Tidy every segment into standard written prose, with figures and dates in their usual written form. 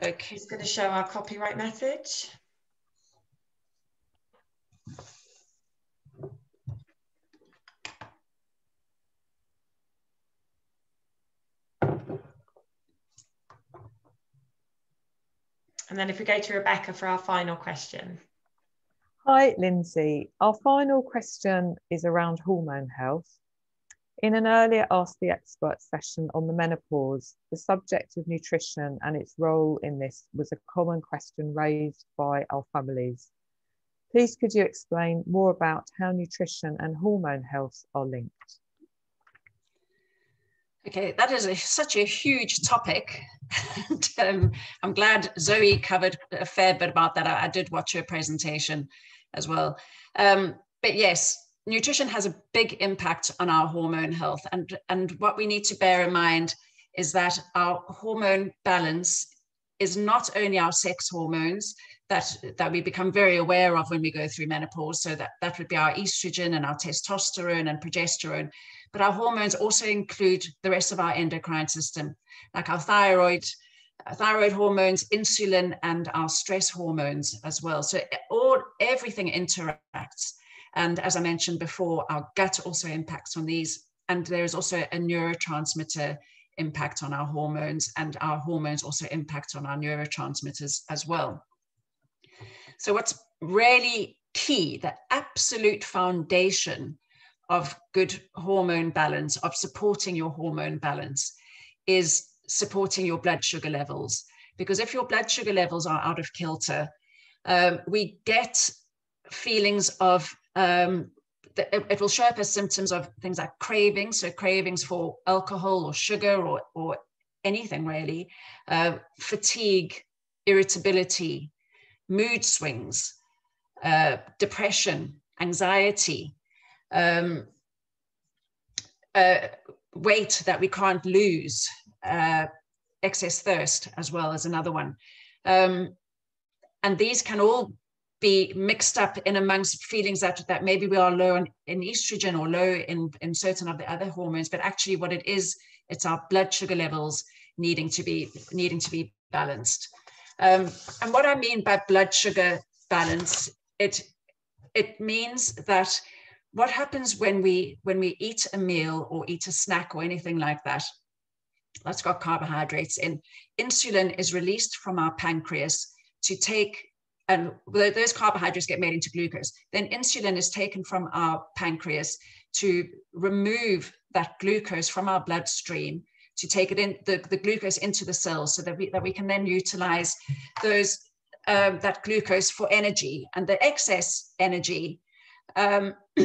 Okay, it's going to show our copyright message. And then if we go to Rebecca for our final question. Hi, Lindsey. Our final question is around hormone health. In an earlier Ask the Expert session on the menopause, the subject of nutrition and its role in this was a common question raised by our families. Please could you explain more about how nutrition and hormone health are linked? Okay, that is such a huge topic. And, I'm glad Zoe covered a fair bit about that. I did watch her presentation as well. But yes, nutrition has a big impact on our hormone health. And what we need to bear in mind is that our hormone balance is not only our sex hormones that we become very aware of when we go through menopause. So that would be our estrogen and our testosterone and progesterone. But our hormones also include the rest of our endocrine system, like our thyroid hormones, insulin, and our stress hormones as well. So everything interacts. And as I mentioned before, our gut also impacts on these. And there is also a neurotransmitter impact on our hormones, and our hormones also impact on our neurotransmitters as well. So what's really key, the absolute foundation of good hormone balance, of supporting your hormone balance, is supporting your blood sugar levels. Because if your blood sugar levels are out of kilter, we get feelings of, it will show up as symptoms of things like cravings, so cravings for alcohol or sugar or anything really, fatigue, irritability, mood swings, depression, anxiety, weight that we can't lose, excess thirst as well as another one. And these can all be mixed up in amongst feelings that maybe we are low in estrogen or low in certain of the other hormones, but actually what it is, it's our blood sugar levels needing to be balanced. And what I mean by blood sugar balance, it means that what happens when we eat a meal or eat a snack or anything like that, that's got carbohydrates in, insulin is released from our pancreas to take, and those carbohydrates get made into glucose. Then insulin is taken from our pancreas to remove that glucose from our bloodstream, to take it in, the glucose into the cells, so that we can then utilize those that glucose for energy. And the excess energy, the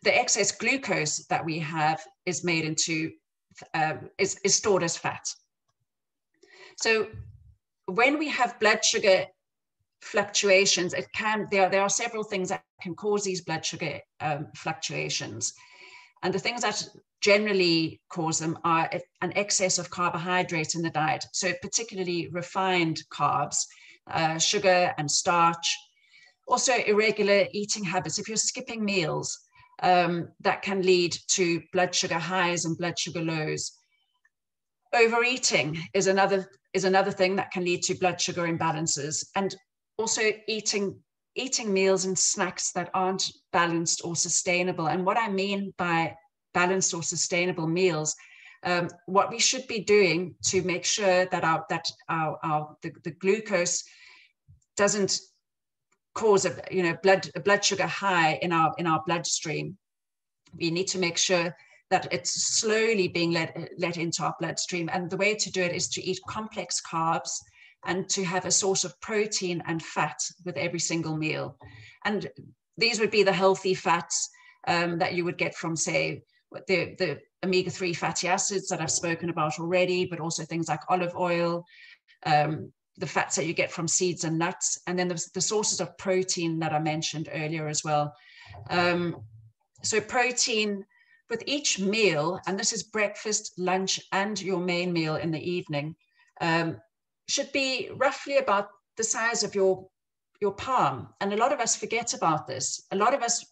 excess glucose that we have is made into, is stored as fat. So when we have blood sugar fluctuations, there are several things that can cause these blood sugar fluctuations. And the things that generally cause them are an excess of carbohydrates in the diet. So particularly refined carbs, sugar and starch. Also irregular eating habits. If you're skipping meals, that can lead to blood sugar highs and blood sugar lows. Overeating is another thing that can lead to blood sugar imbalances. And also eating meals and snacks that aren't balanced or sustainable. And what I mean by balanced or sustainable meals, what we should be doing to make sure that the glucose doesn't cause a blood sugar high in our bloodstream. We need to make sure that it's slowly being let into our bloodstream. And the way to do it is to eat complex carbs and to have a source of protein and fat with every single meal. And these would be the healthy fats that you would get from, say, the omega-3 fatty acids that I've spoken about already, but also things like olive oil, the fats that you get from seeds and nuts, and then the sources of protein that I mentioned earlier as well. So protein with each meal, and this is breakfast, lunch, and your main meal in the evening, should be roughly about the size of your palm. And a lot of us forget about this. A lot of us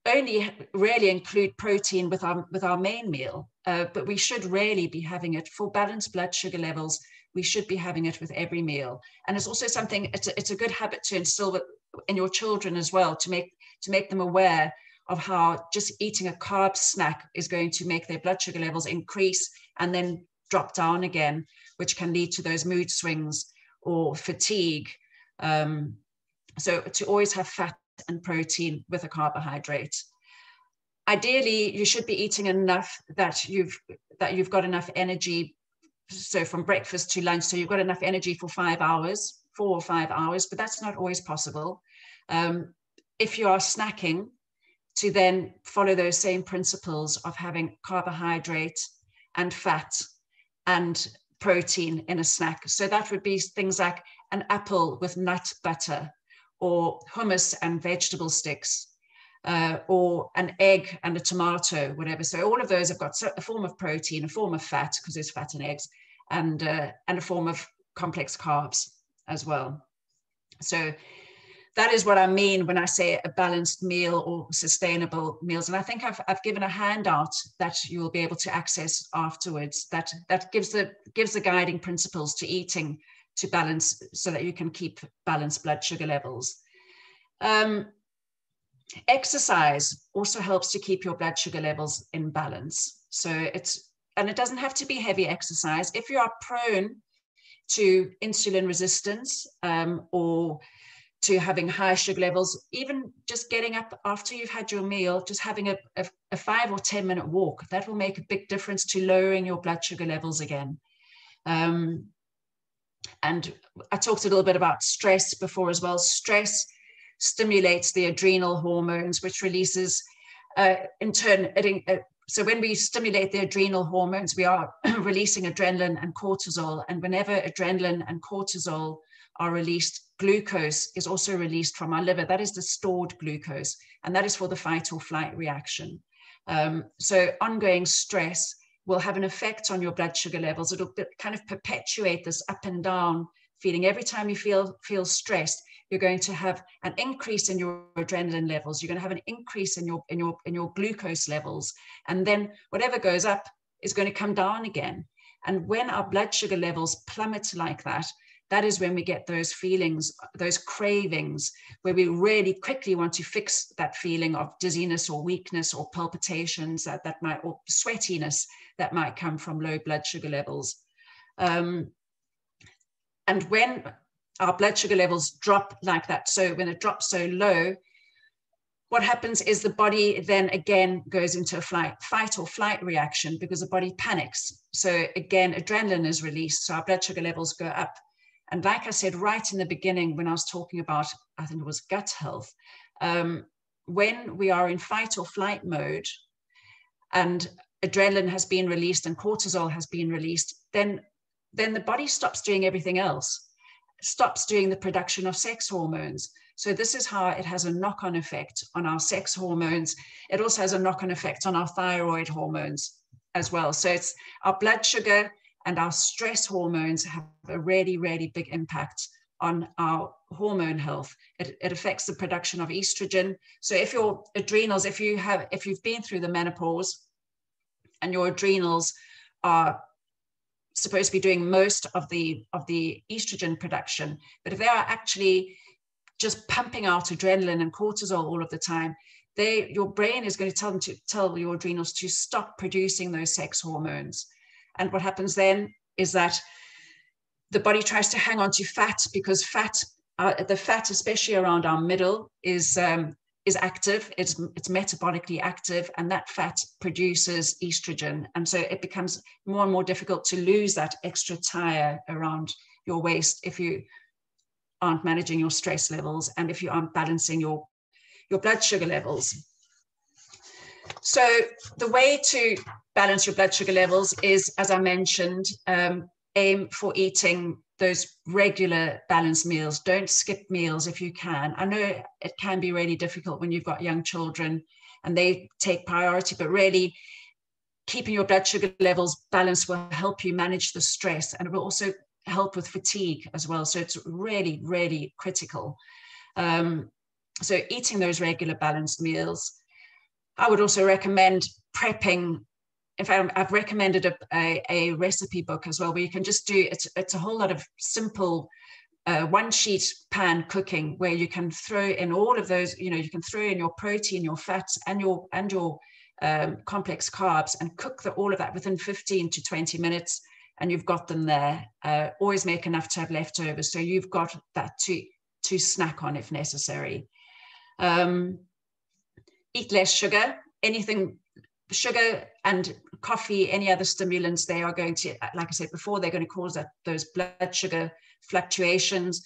only really include protein with our main meal, but we should really be having it for balanced blood sugar levels. We should be having it with every meal. And it's also something, it's a good habit to instill in your children as well, to make them aware of how just eating a carb snack is going to make their blood sugar levels increase and then drop down again, which can lead to those mood swings or fatigue. So to always have fat and protein with a carbohydrate. Ideally, you should be eating enough that you've got enough energy. So from breakfast to lunch, so you've got enough energy for 5 hours, 4 or 5 hours, but that's not always possible. If you are snacking, to then follow those same principles of having carbohydrate and fat and protein in a snack. So that would be things like an apple with nut butter, or hummus and vegetable sticks, or an egg and a tomato, whatever. So all of those have got a form of protein, a form of fat, because there's fat in eggs, and a form of complex carbs as well. So that is what I mean when I say a balanced meal or sustainable meals. And I think I've given a handout that you will be able to access afterwards that gives the guiding principles to eating to balance, so that you can keep balanced blood sugar levels. Exercise also helps to keep your blood sugar levels in balance. So it doesn't have to be heavy exercise. If you are prone to insulin resistance, or to having high sugar levels, even just getting up after you've had your meal, just having a 5 or 10 minute walk, that will make a big difference to lowering your blood sugar levels again. And I talked a little bit about stress before as well. Stress stimulates the adrenal hormones, which releases, in turn, so when we stimulate the adrenal hormones, we are releasing adrenaline and cortisol. And whenever adrenaline and cortisol are released, glucose is also released from our liver. That is the stored glucose, and that is for the fight or flight reaction. So ongoing stress will have an effect on your blood sugar levels. It'll kind of perpetuate this up and down feeling. Every time you feel stressed, you're going to have an increase in your adrenaline levels. You're going to have an increase in your glucose levels, and then whatever goes up is going to come down again. And when our blood sugar levels plummet like that, that is when we get those feelings, those cravings, where we really quickly want to fix that feeling of dizziness or weakness or palpitations or sweatiness that might come from low blood sugar levels. And when our blood sugar levels drop like that, so when it drops so low, what happens is the body then again goes into a fight or flight reaction, because the body panics. So again, adrenaline is released, so our blood sugar levels go up. And like I said right in the beginning, when I was talking about, I think it was gut health, when we are in fight or flight mode and adrenaline has been released and cortisol has been released, then the body stops doing everything else, stops doing the production of sex hormones. So this is how it has a knock-on effect on our sex hormones. It also has a knock-on effect on our thyroid hormones as well. So it's our blood sugar and our stress hormones have a really, really big impact on our hormone health. It affects the production of estrogen. So if your adrenals, if you've been through the menopause and your adrenals are supposed to be doing most of the estrogen production, but if they are actually just pumping out adrenaline and cortisol all of the time, your brain is going to tell your adrenals to stop producing those sex hormones. And what happens then is that the body tries to hang on to fat, because the fat, especially around our middle, is active. It's metabolically active, and that fat produces estrogen. And so it becomes more and more difficult to lose that extra tire around your waist if you aren't managing your stress levels and if you aren't balancing your blood sugar levels. So the way to balance your blood sugar levels is, as I mentioned, aim for eating those regular balanced meals. Don't skip meals if you can. I know it can be really difficult when you've got young children and they take priority, but really keeping your blood sugar levels balanced will help you manage the stress, and it will also help with fatigue as well. So it's really, really critical. So eating those regular balanced meals. I would also recommend prepping. In fact, I've recommended a recipe book as well, where you can just do, it's a whole lot of simple one sheet pan cooking, where you can throw in all of those, you can throw in your protein, your fats, and your complex carbs, and cook all of that within 15 to 20 minutes, and you've got them there. Always make enough to have leftovers, so you've got that to snack on if necessary. Eat less sugar. Sugar and coffee, any other stimulants, they are going to, like I said before, they're going to cause those blood sugar fluctuations,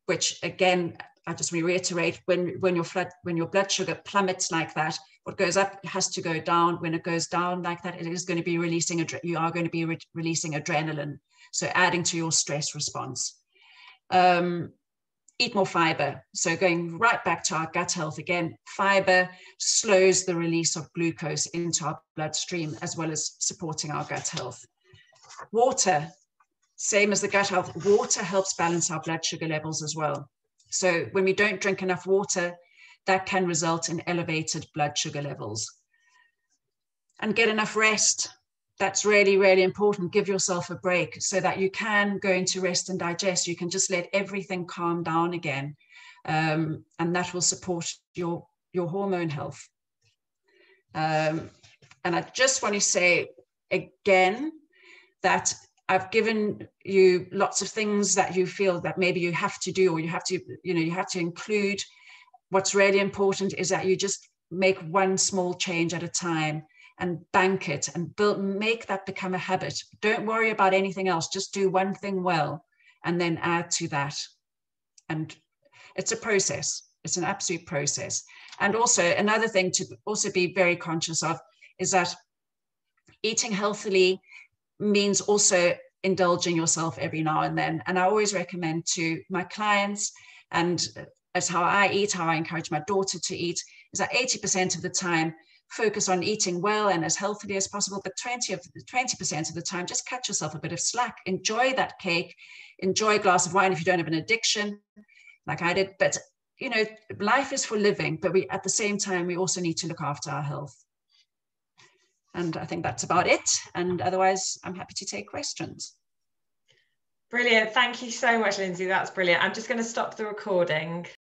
which again, I just reiterate, when your blood sugar plummets like that, what goes up has to go down. When it goes down like that, it is going to be releasing, you are going to be releasing adrenaline, so adding to your stress response. Eat more fiber. So going right back to our gut health again, fiber slows the release of glucose into our bloodstream, as well as supporting our gut health. Water, same as the gut health, water helps balance our blood sugar levels as well. So when we don't drink enough water, that can result in elevated blood sugar levels. And get enough rest. That's really, really important. Give yourself a break so that you can go into rest and digest. You can just let everything calm down again. And that will support your hormone health. And I just want to say again that I've given you lots of things that you feel that maybe you have to do, or you have to include. What's really important is that you just make one small change at a time, and bank it and make that become a habit. Don't worry about anything else. Just do one thing well and then add to that. And it's a process. It's an absolute process. And also another thing to also be very conscious of is that eating healthily means also indulging yourself every now and then. And I always recommend to my clients, and as how I eat, how I encourage my daughter to eat, is that 80% of the time, focus on eating well and as healthily as possible, but 20% of the time, just cut yourself a bit of slack. Enjoy that cake, enjoy a glass of wine if you don't have an addiction, like I did. But life is for living, but at the same time, we also need to look after our health. And I think that's about it. And otherwise, I'm happy to take questions. Brilliant. Thank you so much, Lindsey. That's brilliant. I'm just going to stop the recording.